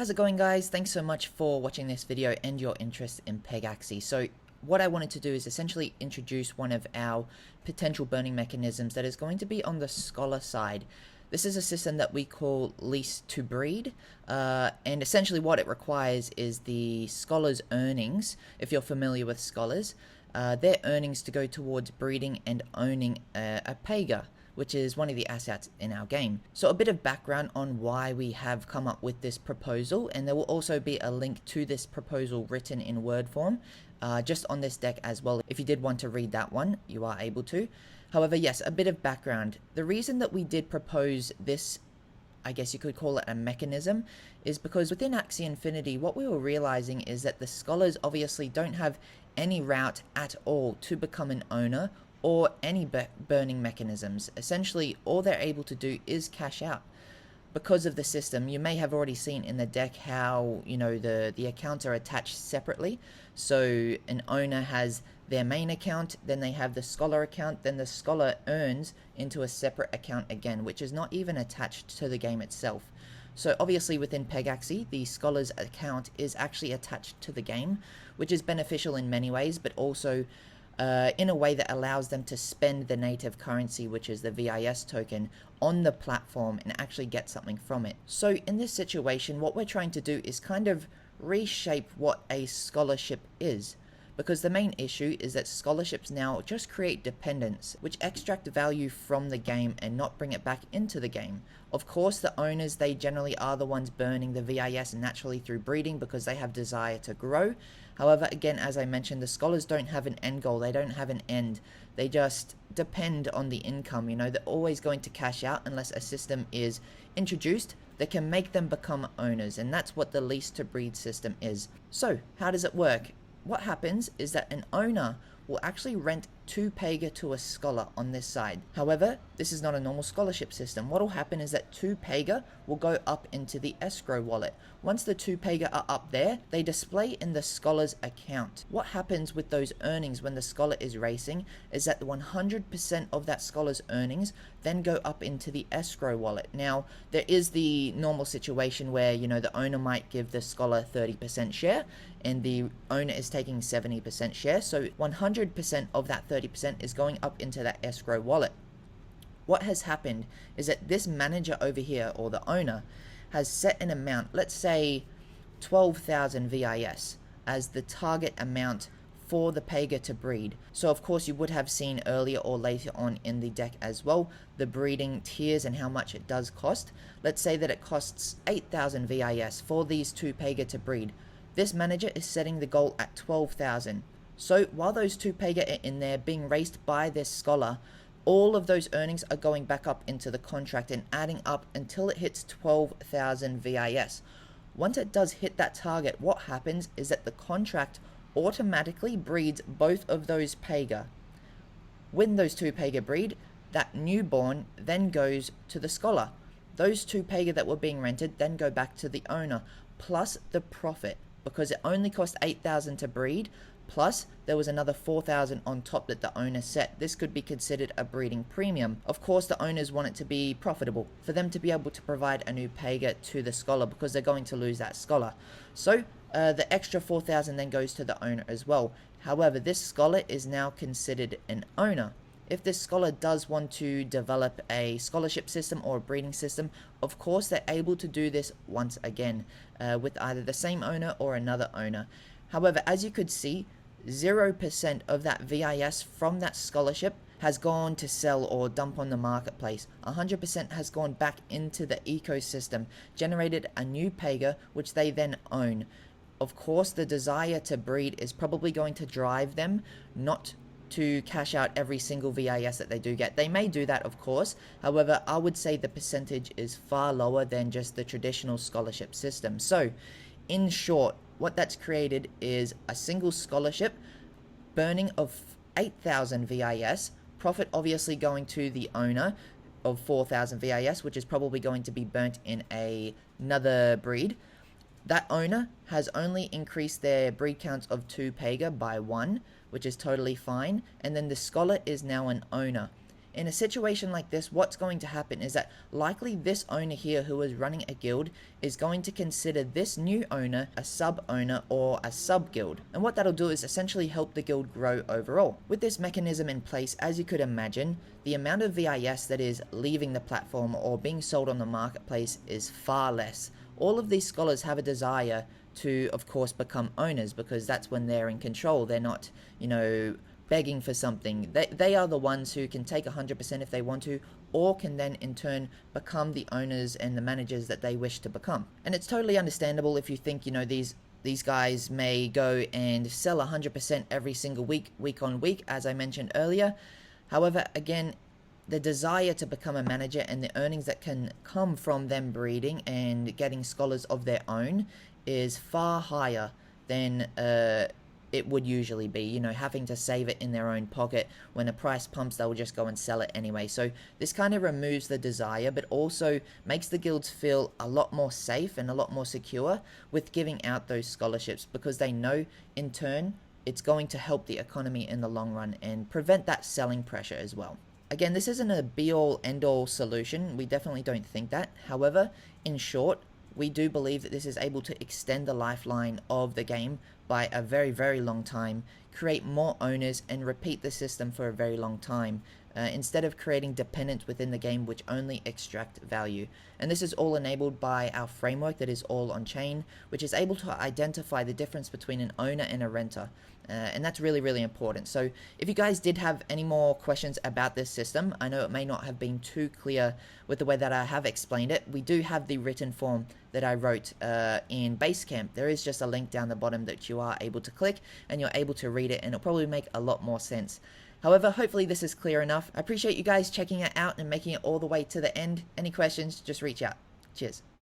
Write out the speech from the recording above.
How's it going, guys? Thanks so much for watching this video and your interest in Pegaxy. So what I wanted to do is essentially introduce one of our potential burning mechanisms that is going to be on the scholar side. This is a system that we call Lease to breed, and essentially what it requires is the scholar's earnings, if you're familiar with scholars, their earnings to go towards breeding and owning a Pega, which is one of the assets in our game. So a bit of background on why we have come up with this proposal, and there will also be a link to this proposal written in Word form just on this deck as well. If you did want to read that one, you are able to. However, yes, a bit of background. The reason that we did propose this, I guess you could call it a mechanism, is because within Axie Infinity, what we were realizing is that the scholars obviously don't have any route at all to become an owner or any burning mechanisms. Essentially, all they're able to do is cash out. Because of the system, you may have already seen in the deck how, the accounts are attached separately. So an owner has their main account, then they have the scholar account, then the scholar earns into a separate account again, which is not even attached to the game itself. So obviously within Pegaxy, the scholar's account is actually attached to the game, which is beneficial in many ways, but also in a way that allows them to spend the native currency, which is the VIS token, on the platform and actually get something from it. So in this situation, what we're trying to do is kind of reshape what a scholarship is. Because the main issue is that scholarships now just create dependents, which extract value from the game and not bring it back into the game. Of course, the owners, they generally are the ones burning the VIS naturally through breeding because they have desire to grow. However, again, as I mentioned, the scholars don't have an end goal. They don't have an end. They just depend on the income. They're always going to cash out unless a system is introduced that can make them become owners. And that's what the lease to breed system is. So how does it work? What happens is that an owner will actually rent 2 Pega to a scholar on this side. However, this is not a normal scholarship system. What will happen is that 2 Pega will go up into the escrow wallet. Once the 2 Pega are up there, they display in the scholar's account. What happens with those earnings when the scholar is racing is that 100% of that scholar's earnings then go up into the escrow wallet. Now, there is the normal situation where, the owner might give the scholar 30% share and the owner is taking 70% share. So 100% of that 30% is going up into that escrow wallet. What has happened is that this manager over here, or the owner, has set an amount, let's say 12,000 VIS, as the target amount for the Pega to breed. So of course you would have seen earlier or later on in the deck as well the breeding tiers and how much it does cost. Let's say that it costs 8,000 VIS for these 2 Pega to breed. This manager is setting the goal at 12,000. So while those 2 Pega are in there being raced by this scholar, all of those earnings are going back up into the contract and adding up until it hits 12,000 VIS. Once it does hit that target, what happens is that the contract automatically breeds both of those Pega. When those 2 Pega breed, that newborn then goes to the scholar. Those 2 Pega that were being rented then go back to the owner, plus the profit, because it only cost 8,000 to breed, plus there was another 4,000 on top that the owner set. This could be considered a breeding premium. Of course, the owners want it to be profitable, for them to be able to provide a new Pega to the scholar, because they're going to lose that scholar. So the extra 4,000 then goes to the owner as well. However, this scholar is now considered an owner. If this scholar does want to develop a scholarship system or a breeding system, of course they're able to do this once again with either the same owner or another owner. However, as you could see, 0% of that VIS from that scholarship has gone to sell or dump on the marketplace. 100% has gone back into the ecosystem, generated a new Pega, which they then own. Of course, the desire to breed is probably going to drive them not to cash out every single VIS that they do get. They may do that, of course. However, I would say the percentage is far lower than just the traditional scholarship system. So, in short, what that's created is a single scholarship, burning of 8,000 VIS, profit obviously going to the owner of 4,000 VIS, which is probably going to be burnt in another breed. That owner has only increased their breed counts of 2 Pega by 1, which is totally fine, and then the scholar is now an owner. in a situation like this, what's going to happen is that likely this owner here who is running a guild is going to consider this new owner a sub-owner or a sub-guild. And what that'll do is essentially help the guild grow overall. With this mechanism in place, as you could imagine, the amount of VIS that is leaving the platform or being sold on the marketplace is far less. All of these scholars have a desire to, of course, become owners, because that's when they're in control. They're not, begging for something. They are the ones who can take 100% if they want to, or can then in turn become the owners and the managers that they wish to become. And it's totally understandable if you think, these guys may go and sell 100% every single week on week, as I mentioned earlier. However, again, the desire to become a manager and the earnings that can come from them breeding and getting scholars of their own is far higher than it would usually be. Having to save it in their own pocket. When the price pumps, they'll just go and sell it anyway. So this kind of removes the desire, but also makes the guilds feel a lot more safe and a lot more secure with giving out those scholarships, because they know in turn it's going to help the economy in the long run and prevent that selling pressure as well. Again, this isn't a be-all, end-all solution. We definitely don't think that. However, in short, we do believe that this is able to extend the lifeline of the game by a very, very long time, create more owners, and repeat the system for a very long time, instead of creating dependence within the game which only extract value. And this is all enabled by our framework that is all on chain, which is able to identify the difference between an owner and a renter. And that's really, really important. So if you guys did have any more questions about this system, I know it may not have been too clear with the way that I have explained it. We do have the written form that I wrote in Basecamp. There is just a link down the bottom that you are able to click, and you're able to read it, and it'll probably make a lot more sense. However, hopefully this is clear enough. I appreciate you guys checking it out and making it all the way to the end. Any questions, just reach out. Cheers.